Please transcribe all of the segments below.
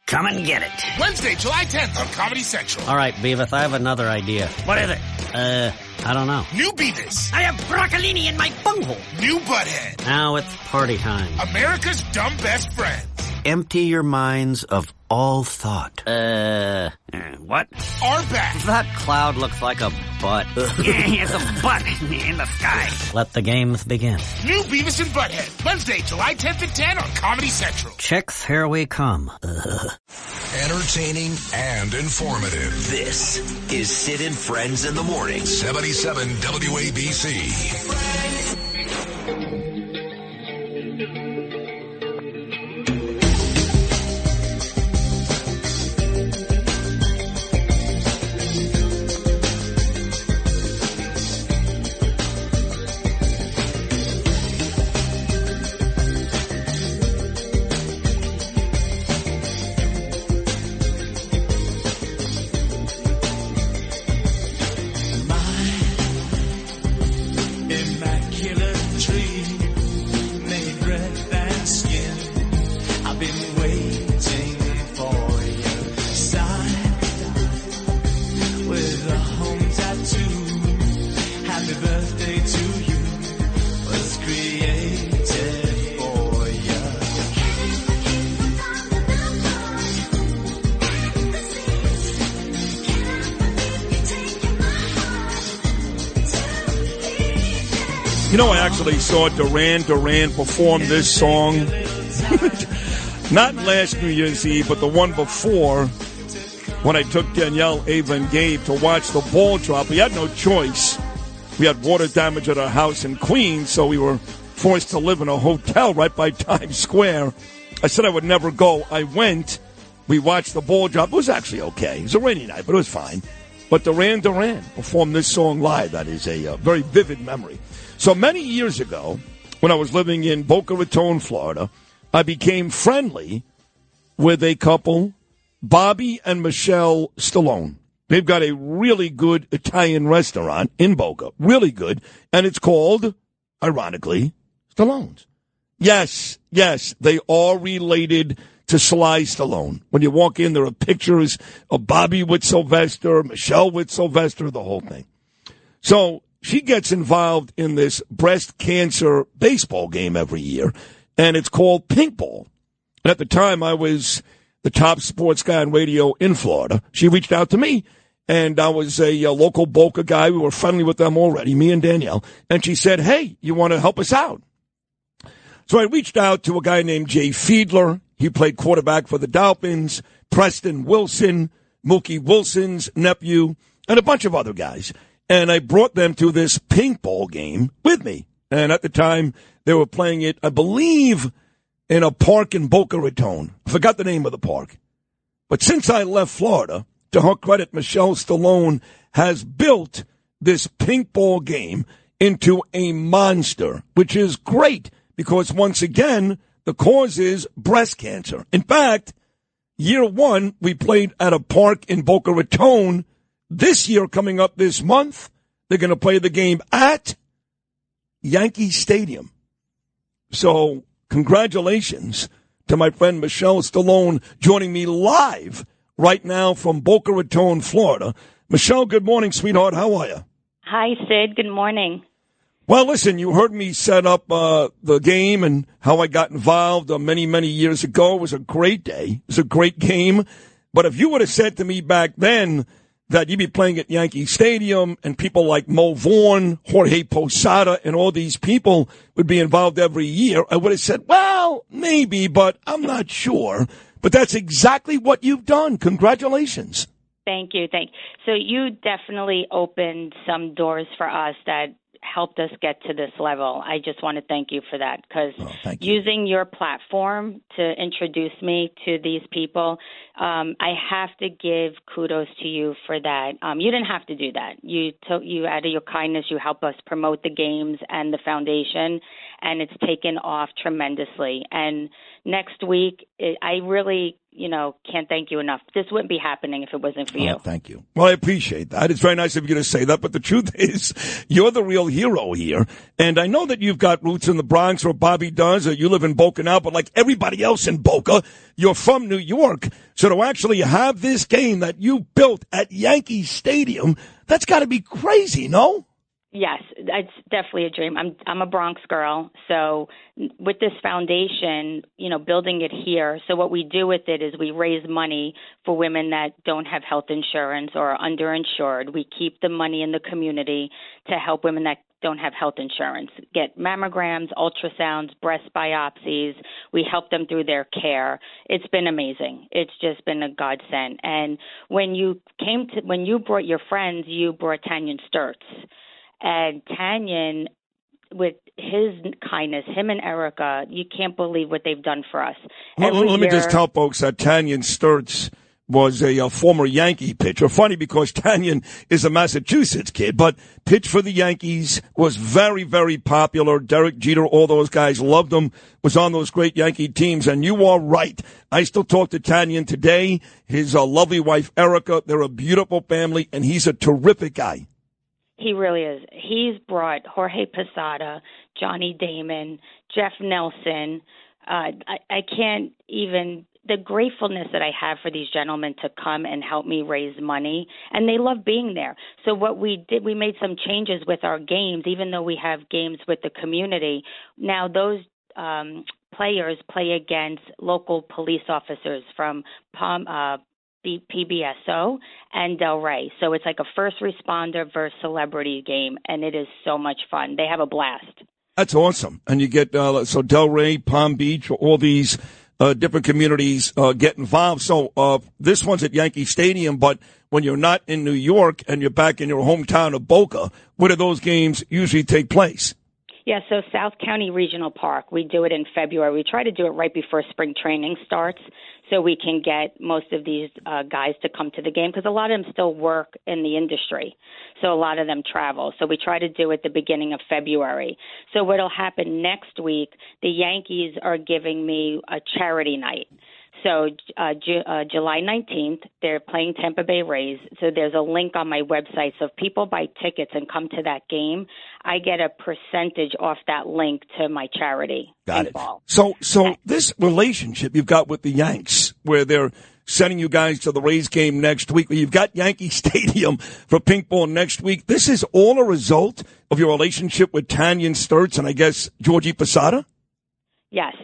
Come and get it. Wednesday, July 10th on Comedy Central. All right, Beavis, I have another idea. What is it? I don't know. New Beavis. I have broccolini in my bunghole. New Butthead. Now it's party time. America's dumb best friends. Empty your minds of all thought. What? Are back. That cloud looks like a butt. Yeah, it's a butt in the sky. Let the games begin. New Beavis and Butthead. Wednesday, July 10th at 10 on Comedy Central. Chicks, here we come. Entertaining and informative. This is Sid and Friends in the Morning. 77 WABC. You know, I actually saw Duran Duran perform this song. Not last New Year's Eve, but the one before, when I took Danielle, Ava, and Gabe to watch the ball drop. We had no choice. We had water damage at our house in Queens, so we were forced to live in a hotel right by Times Square. I said I would never go. I went. We watched the ball drop. It was actually okay. It was a rainy night, but it was fine. But Duran Duran performed this song live. That is a very vivid memory. So many years ago, when I was living in Boca Raton, Florida, I became friendly with a couple, Bobby and Michelle Stallone. They've got a really good Italian restaurant in Boca, really good, and it's called, ironically, Stallone's. Yes, they are related to Sly Stallone. When you walk in, there are pictures of Bobby with Sylvester, Michelle with Sylvester, the whole thing. So she gets involved in this breast cancer baseball game every year, and it's called Pinkball. And at the time, I was the top sports guy on radio in Florida. She reached out to me, and I was a local Boca guy. We were friendly with them already, me and Danielle. And she said, hey, you want to help us out? So I reached out to a guy named Jay Fiedler. He played quarterback for the Dolphins, Preston Wilson, Mookie Wilson's nephew, and a bunch of other guys. And I brought them to this Pinkball game with me. And at the time, they were playing it, I believe, in a park in Boca Raton. I forgot the name of the park. But since I left Florida, to her credit, Michelle Stallone has built this Pinkball game into a monster, which is great because, once again, the cause is breast cancer. In fact, year one, we played at a park in Boca Raton. This year, coming up this month, they're going to play the game at Yankee Stadium. So, congratulations to my friend Michelle Stallone joining me live right now from Boca Raton, Florida. Michelle, good morning, sweetheart. How are you? Hi, Sid. Good morning. Well, listen, you heard me set up the game and how I got involved many, many years ago. It was a great day. It was a great game. But if you would have said to me back then that you'd be playing at Yankee Stadium and people like Mo Vaughn, Jorge Posada, and all these people would be involved every year, I would have said, well, maybe, but I'm not sure. But that's exactly what you've done. Congratulations. Thank you. So you definitely opened some doors for us that helped us get to this level. I just want to thank you for that because using your platform to introduce me to these people, I have to give kudos to you for that. You didn't have to do that. You out of your kindness, you help us promote the games and the foundation, and it's taken off tremendously. And next week, I really, can't thank you enough. This wouldn't be happening if it wasn't for you. Thank you. Well, I appreciate that. It's very nice of you to say that, but the truth is, you're the real hero here. And I know that you've got roots in the Bronx, or Bobby does, or you live in Boca now, but like everybody else in Boca, you're from New York. So to actually have this game that you built at Yankee Stadium, that's got to be crazy, no? Yes, it's definitely a dream. I'm a Bronx girl, so with this foundation, building it here. So what we do with it is we raise money for women that don't have health insurance or are underinsured. We keep the money in the community to help women that don't have health insurance get mammograms, ultrasounds, breast biopsies. We help them through their care. It's been amazing. It's just been a godsend. And when you brought your friends, you brought Tanyan Sturts. And Tanyan, with his kindness, him and Erica, you can't believe what they've done for us. Let me just tell folks that Tanyan Sturts was a former Yankee pitcher. Funny because Tanyan is a Massachusetts kid, but pitched for the Yankees, was very, very popular. Derek Jeter, all those guys loved him, was on those great Yankee teams. And you are right. I still talk to Tanyan today. His lovely wife, Erica, they're a beautiful family, and he's a terrific guy. He really is. He's brought Jorge Posada, Johnny Damon, Jeff Nelson. I can't even – the gratefulness that I have for these gentlemen to come and help me raise money, and they love being there. So what we did, we made some changes with our games, even though we have games with the community. Now those players play against local police officers from PBSO and Del Rey. So it's like a first responder versus celebrity game, and it is so much fun. They have a blast. That's awesome. And you get, so Del Rey, Palm Beach, all these different communities get involved. So this one's at Yankee Stadium, but when you're not in New York and you're back in your hometown of Boca, where do those games usually take place? Yeah, so South County Regional Park, we do it in February. We try to do it right before spring training starts so we can get most of these guys to come to the game because a lot of them still work in the industry. So a lot of them travel. So we try to do it the beginning of February. So what will happen next week, the Yankees are giving me a charity night. So July 19th, they're playing Tampa Bay Rays. So there's a link on my website. So if people buy tickets and come to that game, I get a percentage off that link to my charity. Got Pinkball. It. So this relationship you've got with the Yanks, where they're sending you guys to the Rays game next week, where you've got Yankee Stadium for Pinkball next week, this is all a result of your relationship with Tanyan Sturts and I guess Georgie Posada? Yes.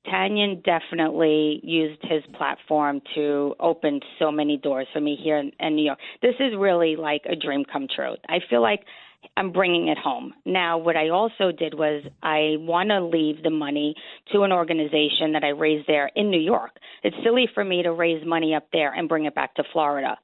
Tanyan definitely used his platform to open so many doors for me here in New York. This is really like a dream come true. I feel like I'm bringing it home. Now, what I also did was I want to leave the money to an organization that I raised there in New York. It's silly for me to raise money up there and bring it back to Florida.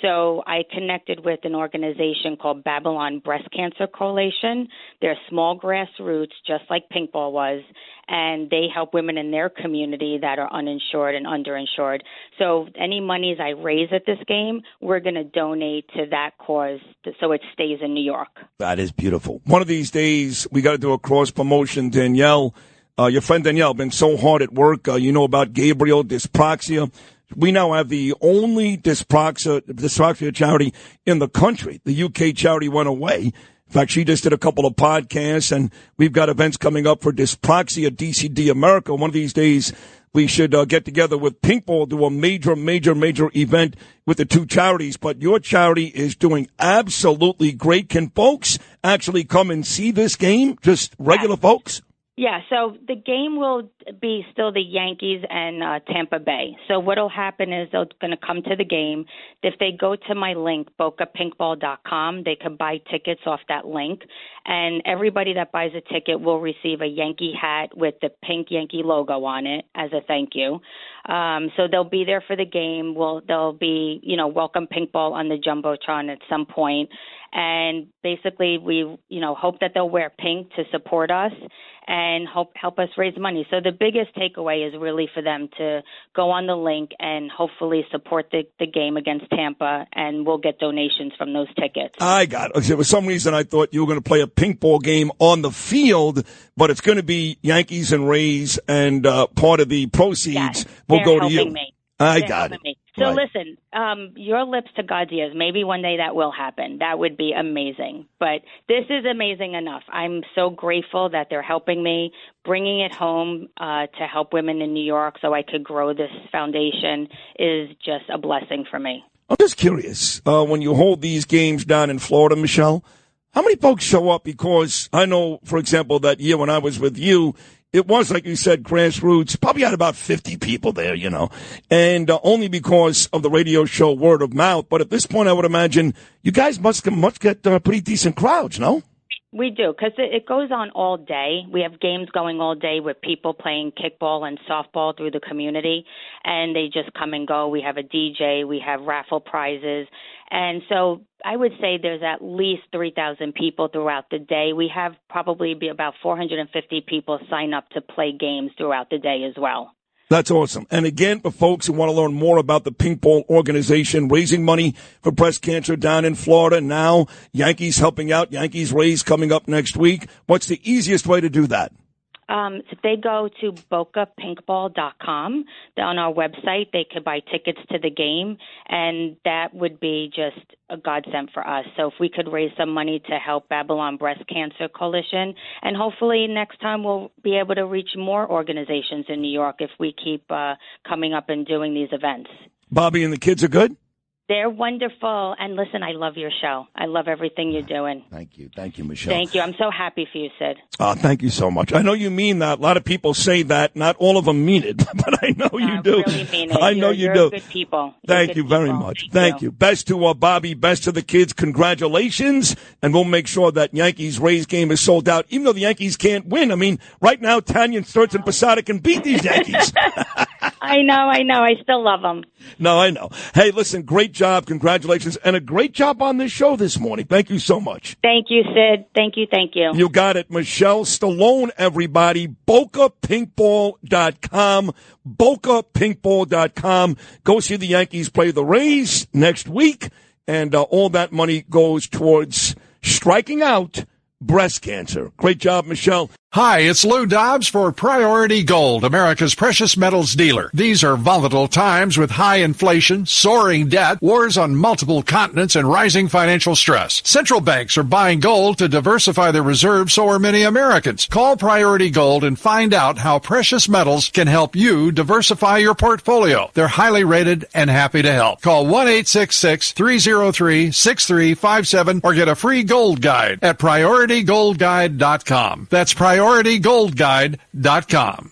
So I connected with an organization called Babylon Breast Cancer Coalition. They're small grassroots, just like Pinkball was, and they help women in their community that are uninsured and underinsured. So any monies I raise at this game, we're going to donate to that cause so it stays in New York. That is beautiful. One of these days, we got to do a cross-promotion. Danielle, your friend Danielle, been so hard at work. You know about Gabriel Dyspraxia. We now have the only dyspraxia charity in the country. The UK charity went away. In fact, she just did a couple of podcasts, and we've got events coming up for Dyspraxia DCD America. One of these days, we should get together with Pinkball, do a major event with the two charities. But your charity is doing absolutely great. Can folks actually come and see this game, just regular folks? Yeah, so the game will be still the Yankees and Tampa Bay. So what will happen is they're going to come to the game. If they go to my link, bocapinkball.com, they can buy tickets off that link. And everybody that buys a ticket will receive a Yankee hat with the pink Yankee logo on it as a thank you. So they'll be there for the game. They'll be, welcome Pinkball on the Jumbotron at some point. And basically, we, hope that they'll wear pink to support us and help us raise money. So the biggest takeaway is really for them to go on the link and hopefully support the game against Tampa, and we'll get donations from those tickets. I got it. For some reason, I thought you were going to play a Pinkball game on the field, but it's going to be Yankees and Rays, and part of the proceeds will go to you. Me. I got it. Me. So listen, your lips to God's ears. Maybe one day that will happen. That would be amazing. But this is amazing enough. I'm so grateful that they're helping me, bringing it home to help women in New York so I could grow this foundation is just a blessing for me. I'm just curious, when you hold these games down in Florida, Michelle, how many folks show up? Because I know, for example, that year when I was with you, it was, like you said, grassroots. Probably had about 50 people there, and only because of the radio show word of mouth. But at this point, I would imagine you guys must get pretty decent crowds, no? We do, because it goes on all day. We have games going all day with people playing kickball and softball through the community, and they just come and go. We have a DJ. We have raffle prizes. And so I would say there's at least 3,000 people throughout the day. We have probably be about 450 people sign up to play games throughout the day as well. That's awesome. And again, for folks who want to learn more about the Pinkball organization, raising money for breast cancer down in Florida now, Yankees helping out, Yankees Rays coming up next week. What's the easiest way to do that? If they go to bocapinkball.com, on our website, they could buy tickets to the game, and that would be just a godsend for us. So if we could raise some money to help Babylon Breast Cancer Coalition, and hopefully next time we'll be able to reach more organizations in New York if we keep coming up and doing these events. Bobby and the kids are good? They're wonderful. And listen, I love your show. I love everything you're doing. Thank you. Thank you, Michelle. Thank you. I'm so happy for you, Sid. Oh, thank you so much. I know you mean that. A lot of people say that. Not all of them mean it, but I know you do. I really mean it. I know you do. You're good people. Thank you very much. Thank you. Best to Bobby, best to the kids. Congratulations. And we'll make sure that Yankees Rays game is sold out, even though the Yankees can't win. I mean, right now, Tanya Sturts and Posada can beat these Yankees. I know. I still love them. No, I know. Hey, listen, great job. Congratulations. And a great job on this show this morning. Thank you so much. Thank you, Sid. Thank you. You got it. Michelle Stallone, everybody. BocaPinkball.com. BocaPinkball.com. Go see the Yankees play the Rays next week. And all that money goes towards striking out breast cancer. Great job, Michelle. Hi, it's Lou Dobbs for Priority Gold, America's precious metals dealer. These are volatile times with high inflation, soaring debt, wars on multiple continents, and rising financial stress. Central banks are buying gold to diversify their reserves, so are many Americans. Call Priority Gold and find out how precious metals can help you diversify your portfolio. They're highly rated and happy to help. Call 1-866-303-6357 or get a free gold guide at PriorityGoldGuide.com. That's PriorityGoldGuide.com.